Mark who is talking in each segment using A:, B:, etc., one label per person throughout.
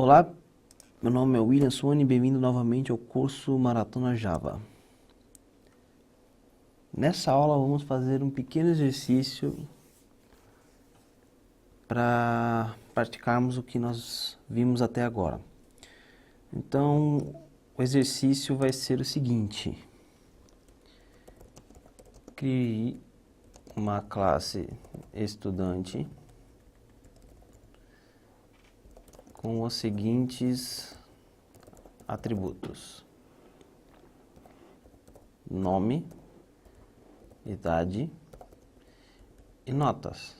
A: Olá, meu nome é William Swane e bem-vindo novamente ao curso Maratona Java. Nessa aula vamos fazer um pequeno exercício para praticarmos o que nós vimos até agora. Então, o exercício vai ser o seguinte: crie uma classe estudante com os seguintes atributos: nome, idade e notas.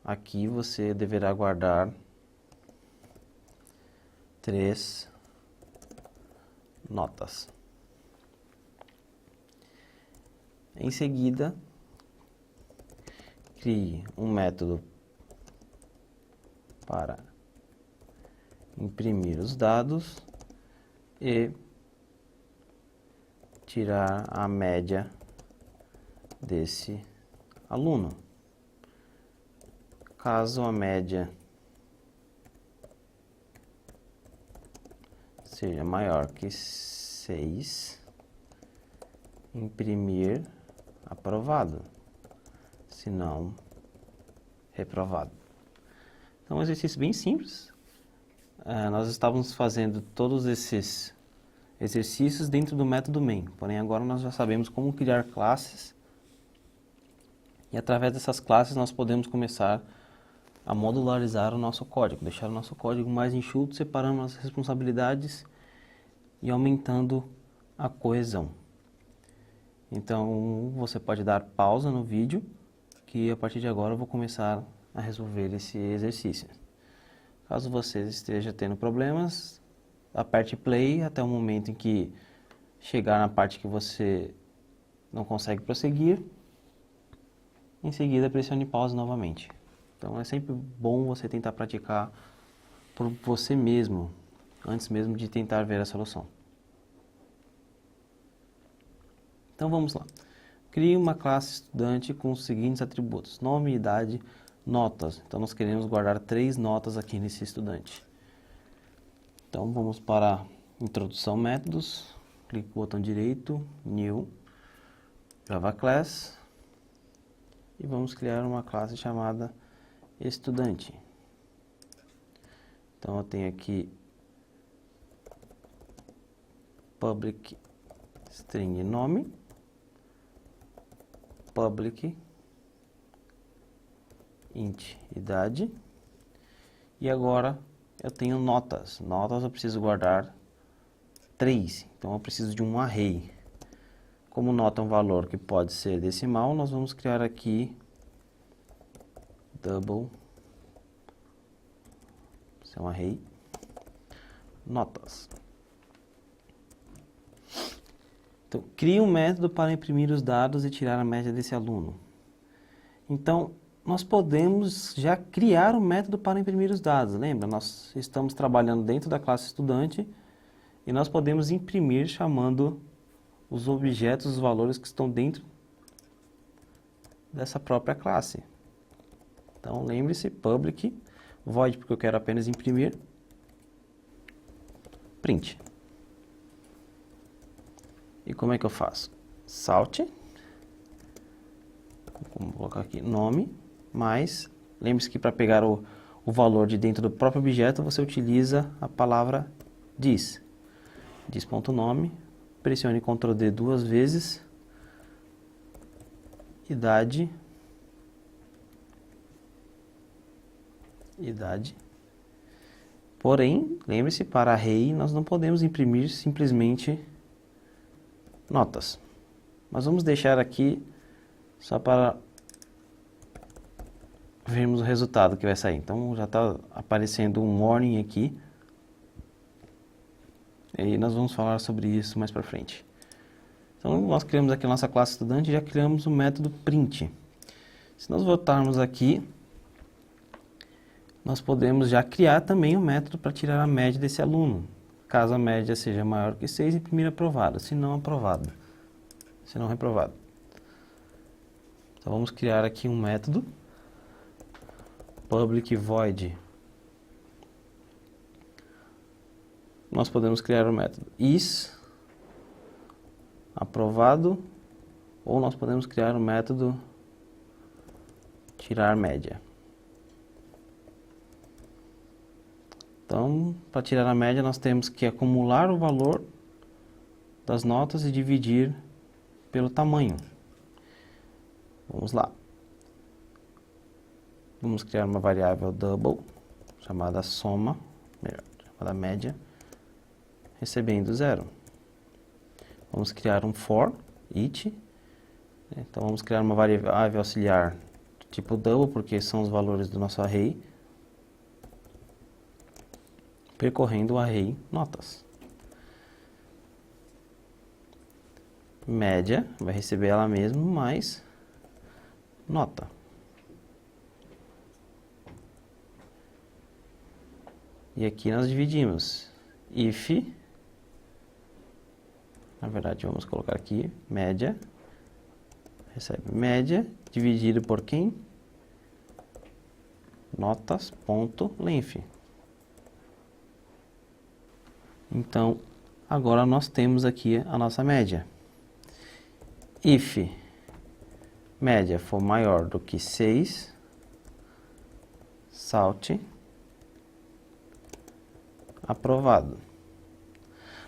A: Aqui você deverá guardar 3 notas. Em seguida, crie um método para imprimir os dados e tirar a média desse aluno. Caso a média seja maior que 6, imprimir aprovado, se não, reprovado. Então, é um exercício bem simples. Nós estávamos fazendo todos esses exercícios dentro do método main, porém agora nós já sabemos como criar classes e através dessas classes nós podemos começar a modularizar o nosso código, deixar o nosso código mais enxuto, separando as responsabilidades e aumentando a coesão. Então você pode dar pausa no vídeo, que a partir de agora eu vou começar a resolver esse exercício. Caso você esteja tendo problemas, aperte play até o momento em que chegar na parte que você não consegue prosseguir. Em seguida, pressione pause novamente. Então é sempre bom você tentar praticar por você mesmo, antes mesmo de tentar ver a solução. Então vamos lá. Crie uma classe estudante com os seguintes atributos: nome, idade, notas. Então nós queremos guardar 3 notas aqui nesse estudante. Então vamos para introdução métodos, clique no botão direito, new, Java Class, e vamos criar uma classe chamada estudante. Então eu tenho aqui public string nome, public int idade, e agora eu tenho notas. Notas eu preciso guardar 3, então eu preciso de um array. Como nota é um valor que pode ser decimal, nós vamos criar aqui double, isso é um array, notas. Então, crie um método para imprimir os dados e tirar a média desse aluno. Então, nós podemos já criar um método para imprimir os dados. Lembra? Nós estamos trabalhando dentro da classe estudante e nós podemos imprimir chamando os objetos, os valores que estão dentro dessa própria classe. Então, lembre-se, public, void, porque eu quero apenas imprimir, print. E como é que eu faço? Salt, vamos colocar aqui nome, mais, lembre-se que para pegar o valor de dentro do próprio objeto, você utiliza a palavra dis. Dis.nome, pressione Ctrl D 2 vezes, idade, porém, lembre-se, para array nós não podemos imprimir simplesmente notas. Mas vamos deixar aqui só para vermos o resultado que vai sair. Então já está aparecendo um warning aqui. E nós vamos falar sobre isso mais para frente. Então nós criamos aqui a nossa classe estudante e já criamos o método print. Se nós voltarmos aqui, nós podemos já criar também um método para tirar a média desse aluno. Caso a média seja maior que 6, imprimir aprovado, se não aprovado, se não reprovado. Então vamos criar aqui um método public void nós podemos criar o método is aprovado, ou nós podemos criar o método tirar média. Então, para tirar a média, nós temos que acumular o valor das notas e dividir pelo tamanho. Vamos lá. Vamos criar uma variável double, chamada soma, chamada média, recebendo 0. Vamos criar um for, each. Então, vamos criar uma variável auxiliar do tipo double, porque são os valores do nosso array, percorrendo o array notas. Média, vai receber ela mesma, mais nota. E aqui nós dividimos if, na verdade vamos colocar aqui, média, recebe média, dividido por quem? Notas.length. Então, agora nós temos aqui a nossa média. If média for maior do que 6, salt aprovado.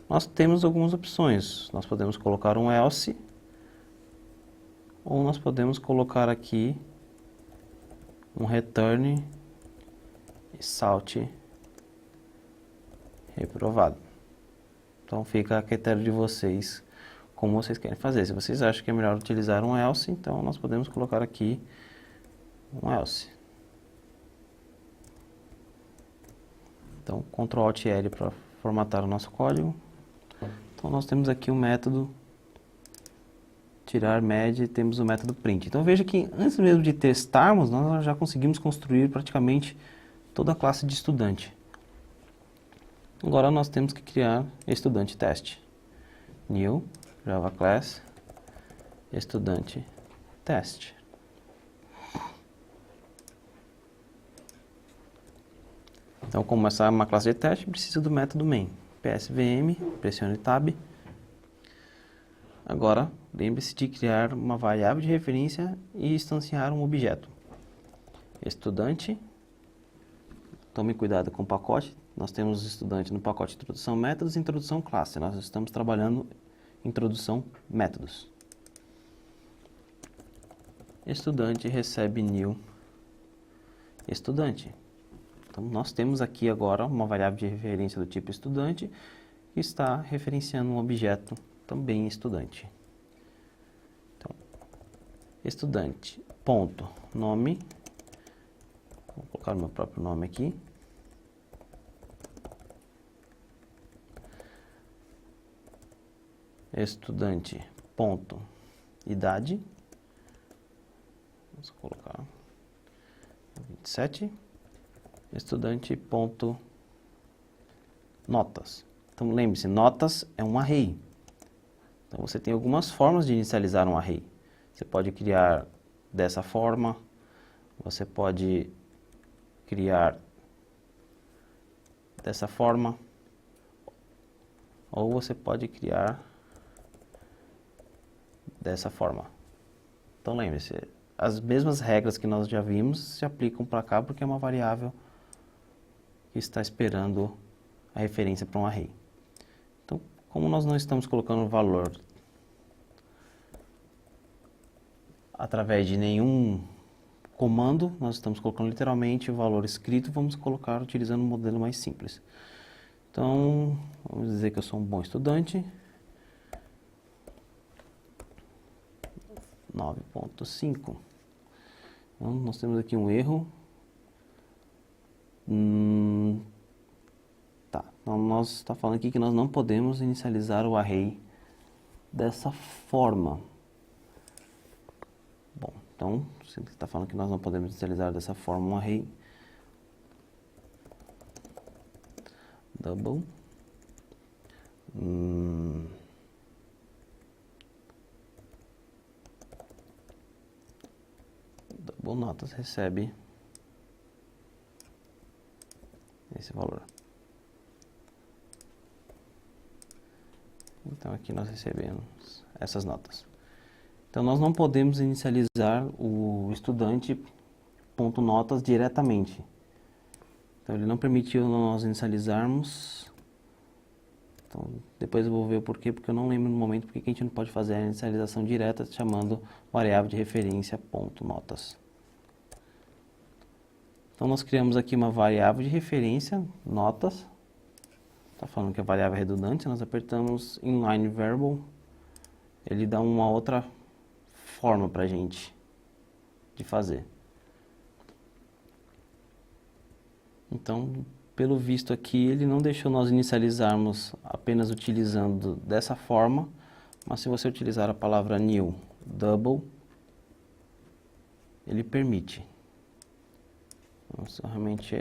A: Nós temos algumas opções. Nós podemos colocar um else, ou nós podemos colocar aqui um return salt reprovado. Então fica a critério de vocês como vocês querem fazer. Se vocês acham que é melhor utilizar um else, então nós podemos colocar aqui um else. Então, Ctrl Alt L para formatar o nosso código. Então, nós temos aqui o método tirar média e temos o método print. Então, veja que antes mesmo de testarmos, nós já conseguimos construir praticamente toda a classe de estudante. Agora, nós temos que criar estudante teste. New Java Class estudante teste. Então, como essa é uma classe de teste, precisa do método main. PSVM, pressione Tab. Agora, lembre-se de criar uma variável de referência e instanciar um objeto. Estudante. Tome cuidado com o pacote. Nós temos estudante no pacote introdução métodos e introdução classe. Nós estamos trabalhando introdução métodos. Estudante recebe new estudante. Então, nós temos aqui agora uma variável de referência do tipo estudante que está referenciando um objeto também estudante. Então, estudante, ponto, nome, vou colocar o meu próprio nome aqui. Estudante, ponto, idade, vamos colocar 27. Estudante ponto notas. Então lembre-se, notas é um array. Então você tem algumas formas de inicializar um array. Você pode criar dessa forma, você pode criar dessa forma, ou você pode criar dessa forma. Então lembre-se, as mesmas regras que nós já vimos se aplicam para cá porque é uma variável que está esperando a referência para um array. Então, como nós não estamos colocando valor através de nenhum comando, nós estamos colocando literalmente o valor escrito, vamos colocar utilizando um modelo mais simples. Então, vamos dizer que eu sou um bom estudante. 9.5. Então, nós temos aqui um erro. Tá, então nós está falando aqui que nós não podemos inicializar o array dessa forma. Bom, então, se ele está falando que nós não podemos inicializar dessa forma um array, double, double notas recebe esse valor. Então aqui nós recebemos essas notas. Então nós não podemos inicializar o estudante.notas diretamente. Então ele não permitiu nós inicializarmos. Então depois eu vou ver o porquê, porque eu não lembro no momento porque que a gente não pode fazer a inicialização direta chamando variável de referência ponto notas. Então nós criamos aqui uma variável de referência, notas. Está falando que a variável é redundante, nós apertamos inline variable, ele dá uma outra forma para a gente de fazer. Então, pelo visto aqui, ele não deixou nós inicializarmos apenas utilizando dessa forma, mas se você utilizar a palavra new double, ele permite. Então, isso realmente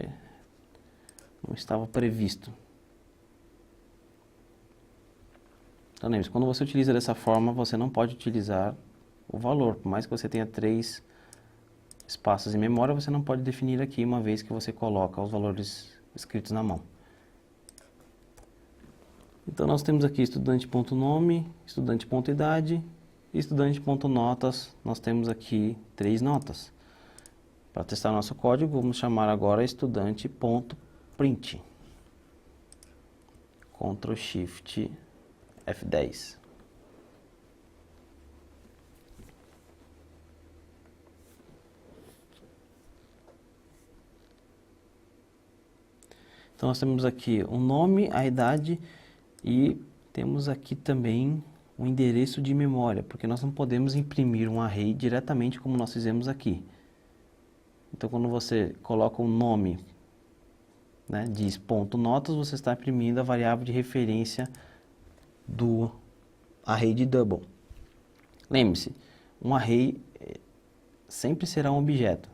A: não estava previsto. Então, lembre-se, quando você utiliza dessa forma, você não pode utilizar o valor. Por mais que você tenha 3 espaços em memória, você não pode definir aqui, uma vez que você coloca os valores escritos na mão. Então, nós temos aqui estudante.nome, estudante.idade e estudante.notas. Nós temos aqui 3 notas. Para testar nosso código, vamos chamar agora estudante.print. Ctrl Shift F10. Então nós temos aqui o nome, a idade e temos aqui também o endereço de memória, porque nós não podemos imprimir um array diretamente como nós fizemos aqui. Então quando você coloca o nome, né, diz ponto notas, você está imprimindo a variável de referência do array de double. Lembre-se, um array sempre será um objeto.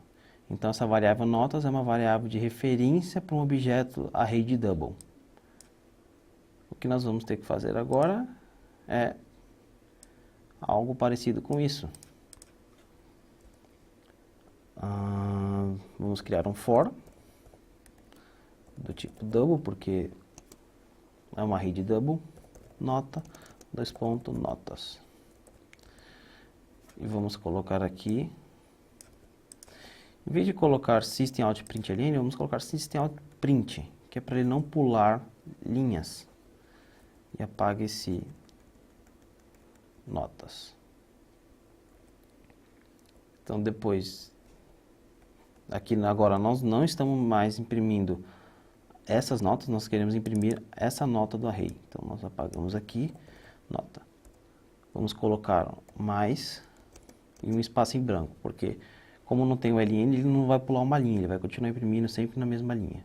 A: Então essa variável notas é uma variável de referência para um objeto array de double. O que nós vamos ter que fazer agora é algo parecido com isso. Vamos criar um for do tipo double, porque é uma array de double, nota, notas. E vamos colocar aqui, em vez de colocar system.out.println, vamos colocar system.out.print, que é para ele não pular linhas. E apaga esse notas. Então depois, aqui agora nós não estamos mais imprimindo essas notas, nós queremos imprimir essa nota do array. Então nós apagamos aqui, nota. Vamos colocar mais e um espaço em branco, porque como não tem o ln, ele não vai pular uma linha, ele vai continuar imprimindo sempre na mesma linha.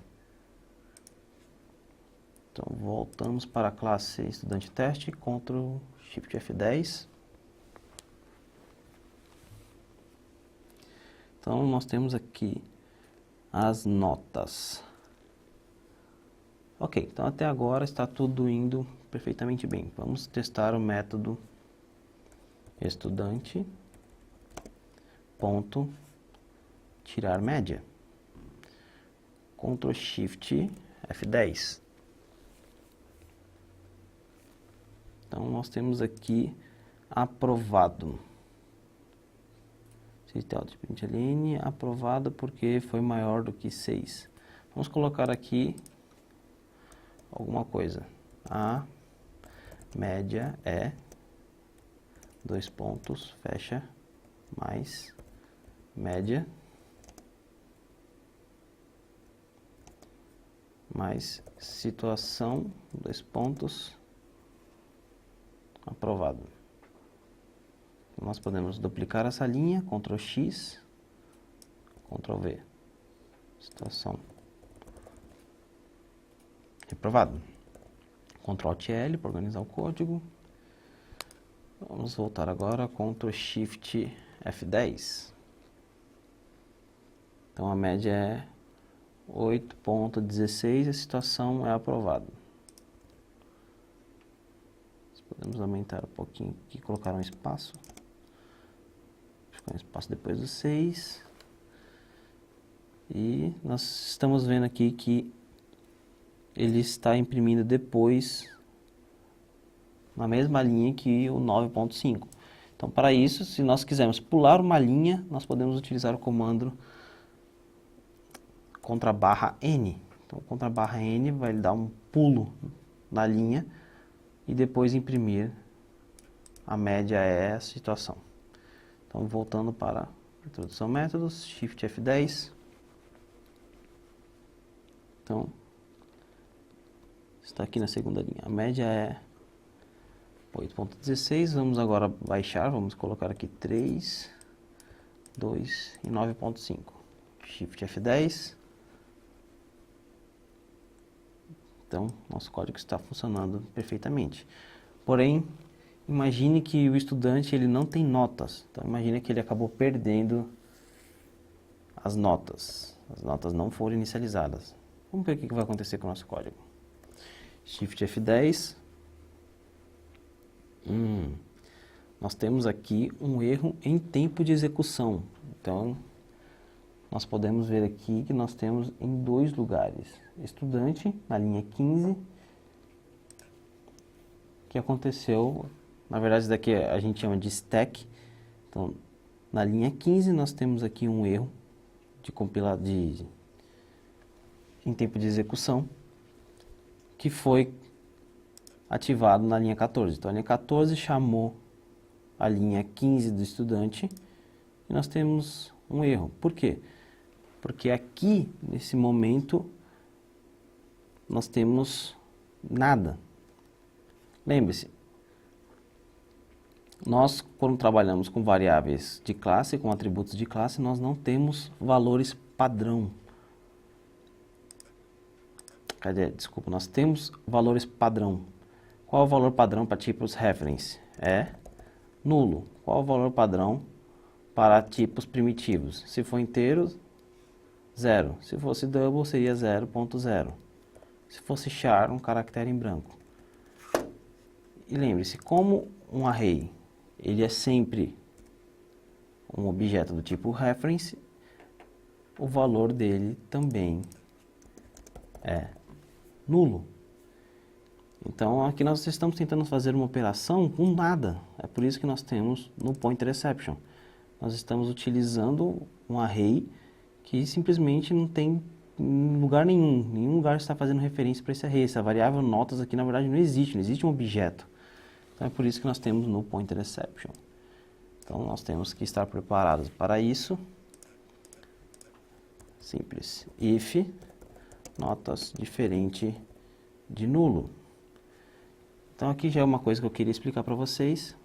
A: Então voltamos para a classe estudante teste, Ctrl Shift F10. Então nós temos aqui as notas. Ok, então até agora está tudo indo perfeitamente bem. Vamos testar o método estudante ponto tirar média. Ctrl Shift F10. Então nós temos aqui aprovado. System.out.println aprovado porque foi maior do que 6. Vamos colocar aqui alguma coisa. A média é 2 pontos, fecha, mais média, mais situação, 2 pontos, aprovado. Nós podemos duplicar essa linha, Ctrl X, Ctrl V. Situação. Aprovado. Ctrl Alt L para organizar o código. Vamos voltar agora, Ctrl Shift F10. Então a média é 8.16, a situação é aprovada. Podemos aumentar um pouquinho aqui, colocar um espaço. Um espaço depois do 6. E nós estamos vendo aqui que ele está imprimindo depois na mesma linha que o 9.5. Então, para isso, se nós quisermos pular uma linha, nós podemos utilizar o comando /N. Então, /N vai dar um pulo na linha e depois imprimir a média é a situação. Então, voltando para a introdução métodos, Shift F10. Então, está aqui na segunda linha. A média é 8.16. Vamos agora baixar, vamos colocar aqui 3, 2 e 9.5. Shift F10. Então, nosso código está funcionando perfeitamente. Porém, imagine que o estudante ele não tem notas. Então, imagine que ele acabou perdendo as notas. As notas não foram inicializadas. Vamos ver o que vai acontecer com o nosso código. Shift F10. Nós temos aqui um erro em tempo de execução. Então, nós podemos ver aqui que nós temos em 2 lugares. Estudante, na linha 15, que aconteceu, na verdade isso daqui a gente chama de stack. Então, na linha 15 nós temos aqui um erro em tempo de execução, que foi ativado na linha 14. Então, a linha 14 chamou a linha 15 do estudante e nós temos um erro. Por quê? Porque aqui, nesse momento, nós temos nada. Lembre-se, nós, quando trabalhamos com variáveis de classe, com atributos de classe, nós não temos valores padrão. Desculpa, nós temos valores padrão. Qual é o valor padrão para tipos reference? É nulo. Qual é o valor padrão para tipos primitivos? Se for inteiro, 0. Se fosse double, seria 0.0. Se fosse char, um caractere em branco. E lembre-se, como um array ele é sempre um objeto do tipo reference, o valor dele também é nulo. Então, aqui nós estamos tentando fazer uma operação com nada. É por isso que nós temos no pointer exception. Nós estamos utilizando um array que simplesmente não tem lugar nenhum. Nenhum lugar está fazendo referência para esse array. Essa variável notas aqui, na verdade, não existe um objeto. Então, é por isso que nós temos no pointer exception. Então, nós temos que estar preparados para isso. Simples. If notas diferente de nulo. Então, aqui já é uma coisa que eu queria explicar para vocês.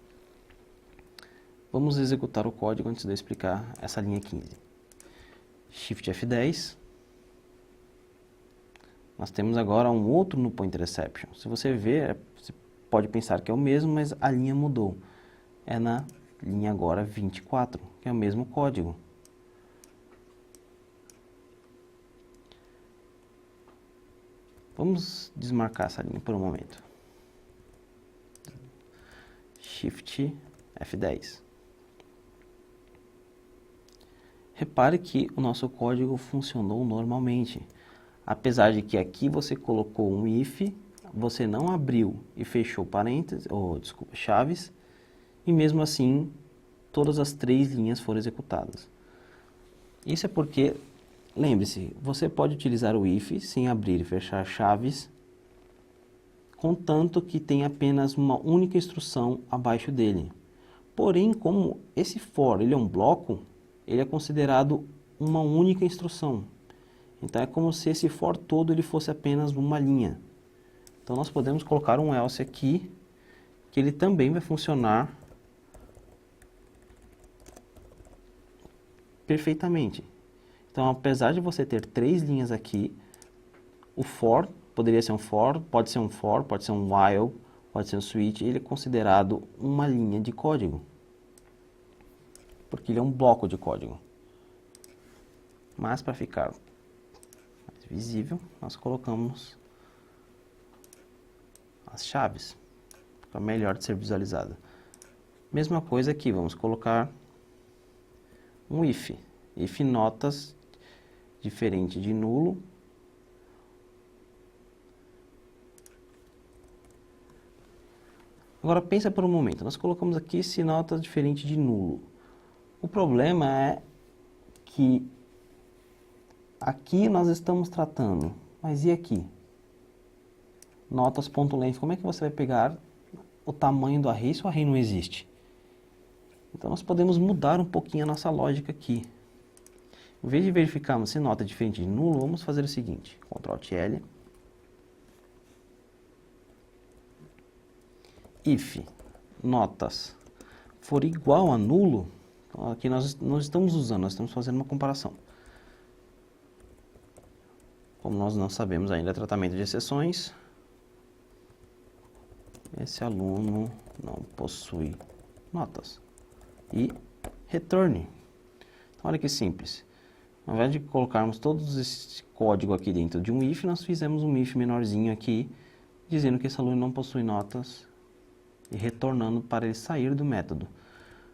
A: Vamos executar o código antes de eu explicar essa linha 15. Shift F10. Nós temos agora um outro no pointer exception. Se você ver, você pode pensar que é o mesmo, mas a linha mudou. É na linha agora 24, que é o mesmo código. Vamos desmarcar essa linha por um momento. Shift F10. Repare que o nosso código funcionou normalmente. Apesar de que aqui você colocou um if, você não abriu e fechou parênteses, chaves, e mesmo assim todas as 3 linhas foram executadas. Isso é porque, lembre-se, você pode utilizar o if sem abrir e fechar chaves, contanto que tenha apenas uma única instrução abaixo dele. Porém, como esse for ele é um bloco, ele é considerado uma única instrução. Então, é como se esse for todo ele fosse apenas uma linha. Então, nós podemos colocar um else aqui, que ele também vai funcionar perfeitamente. Então, apesar de você ter 3 linhas aqui, o for poderia ser um for, pode ser um for, pode ser um while, pode ser um switch, ele é considerado uma linha de código. Porque ele é um bloco de código. Mas para ficar mais visível, nós colocamos as chaves, para melhor de ser visualizada. Mesma coisa aqui, vamos colocar um if. If notas diferente de nulo. Agora pensa por um momento, nós colocamos aqui se nota diferente de nulo. O problema é que aqui nós estamos tratando, mas e aqui? Notas.length, como é que você vai pegar o tamanho do array se o array não existe? Então nós podemos mudar um pouquinho a nossa lógica aqui. Em vez de verificarmos se nota é diferente de nulo, vamos fazer o seguinte, Ctrl+L, if notas for igual a nulo, então aqui nós não estamos usando, nós estamos fazendo uma comparação. Como nós não sabemos ainda tratamento de exceções, esse aluno não possui notas. E returne. Então, olha que simples. Ao invés de colocarmos todo esse código aqui dentro de um if, nós fizemos um if menorzinho aqui, dizendo que esse aluno não possui notas e retornando para ele sair do método.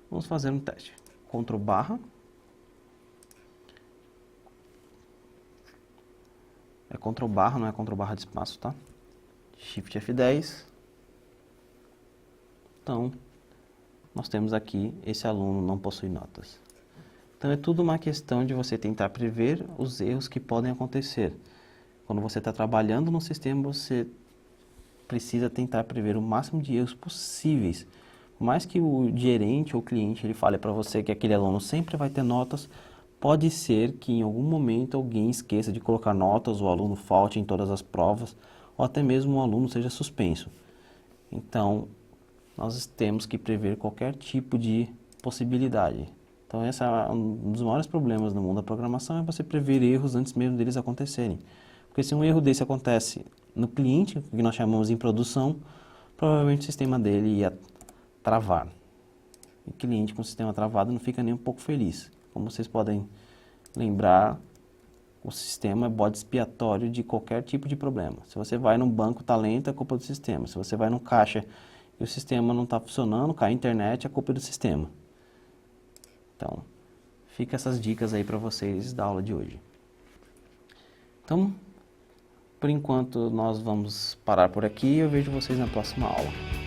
A: Vamos fazer um teste. Ctrl barra. É Ctrl barra, não é Ctrl barra de espaço, tá? Shift F10. Então, nós temos aqui, esse aluno não possui notas. Então, é tudo uma questão de você tentar prever os erros que podem acontecer. Quando você está trabalhando no sistema, você precisa tentar prever o máximo de erros possíveis. Por mais que o gerente ou o cliente ele fale para você que aquele aluno sempre vai ter notas, pode ser que em algum momento alguém esqueça de colocar notas, o aluno falte em todas as provas, ou até mesmo o aluno seja suspenso. Então, nós temos que prever qualquer tipo de possibilidade. Então, esse é um dos maiores problemas no mundo da programação, é você prever erros antes mesmo deles acontecerem. Porque se um erro desse acontece no cliente, que nós chamamos em produção, provavelmente o sistema dele ia travar. E o cliente com o sistema travado não fica nem um pouco feliz. Como vocês podem lembrar, o sistema é bode expiatório de qualquer tipo de problema. Se você vai num banco, tá lento, é culpa do sistema. Se você vai num caixa e o sistema não está funcionando, cai a internet, é culpa do sistema. Então, fica essas dicas aí para vocês da aula de hoje. Então, por enquanto nós vamos parar por aqui e eu vejo vocês na próxima aula.